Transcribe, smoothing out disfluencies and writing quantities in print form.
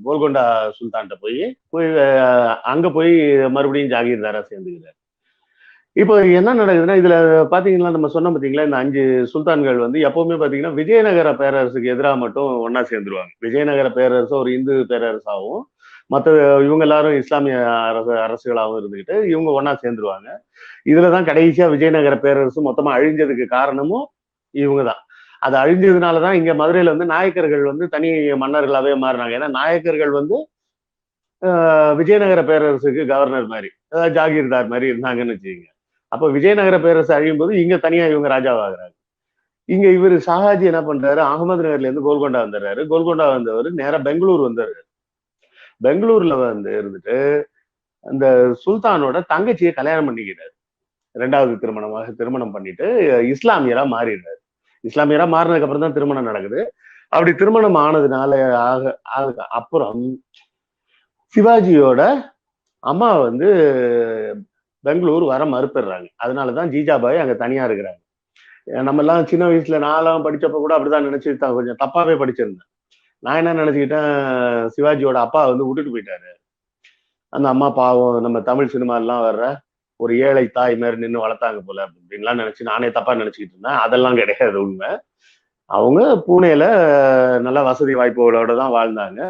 கோல்கொண்டா சுல்தான்கிட்ட போய் போய் அங்க போய் மறுபடியும் ஜாகீர்தாரா சேர்ந்துக்கிறார். இப்போ என்ன நடக்குதுன்னா இதுல பாத்தீங்கன்னா நம்ம சொன்ன பாத்தீங்களா இந்த 5 சுல்தான்கள் வந்து எப்பவுமே பாத்தீங்கன்னா விஜயநகர பேரரசுக்கு எதிராக மட்டும் ஒன்னா சேர்ந்துருவாங்க. விஜயநகர பேரரசு ஒரு இந்து பேரரசாகவும் மற்ற இவங்க எல்லாரும் இஸ்லாமிய அரசுகளாகவும் இருந்துகிட்டு இவங்க ஒன்னா சேர்ந்துருவாங்க. இதுலதான் கடைசியா விஜயநகர பேரரசு மொத்தமா அழிஞ்சதுக்கு காரணமும் இவங்கதான். அது அழிஞ்சதுனாலதான் இங்க மதுரையில வந்து நாயக்கர்கள் வந்து தனி மன்னர்களாவே மாறினாங்க. ஏன்னா நாயக்கர்கள் வந்து விஜயநகர பேரரசுக்கு கவர்னர் மாதிரி, அதாவது ஜாகீர்தார் மாதிரி இருந்தாங்கன்னு வச்சுக்கோங்க. அப்ப விஜயநகர பேரரசு அழியும் போது இங்க தனியா இவங்க ராஜாவாகிறாங்க. இங்க இவர் ஷாஹாஜி என்ன பண்றாரு, அகமது நகர்ல இருந்து கோல்கொண்டா வந்துடுறாரு. கோல்கொண்டா வந்தவர் நேரா பெங்களூர் வந்தாரு. பெங்களூர்ல வந்து இருந்துட்டு அந்த சுல்தானோட தங்கச்சியை கல்யாணம் பண்ணிக்கிறாரு. 2வது திருமணமாக திருமணம் பண்ணிட்டு இஸ்லாமியரா மாறிடுறாரு. இஸ்லாமியரா மாறினதுக்கு அப்புறம் தான் திருமணம் நடக்குது. அப்படி திருமணம் ஆனதுனால அப்புறம் சிவாஜியோட அம்மா வந்து பெங்களூர் வர மறுத்துடுறாங்க. அதனாலதான் ஜீஜாபாய் அங்க தனியா இருக்கிறாங்க. நம்ம எல்லாம் சின்ன வயசுல நான்லாம் படிச்சப்ப கூட அப்படிதான் நினைச்சு கொஞ்சம் தப்பாவே படிச்சிருந்தேன். நான் என்ன நினைச்சுக்கிட்டேன், சிவாஜியோட அப்பா வந்து விட்டுட்டு போயிட்டாரு. அந்த அம்மா பாவம் நம்ம தமிழ் சினிமா எல்லாம் வர்ற ஒரு ஏழை தாய் மாதிரி நின்று வளர்த்தாங்க போல அப்படின்லாம் நினைச்சு நானே தப்பா நினைச்சுக்கிட்டு இருந்தேன். அதெல்லாம் கிடையாது உண்மை. அவங்க பூனேல நல்ல வசதி வாய்ப்புகளோட தான் வாழ்ந்தாங்க.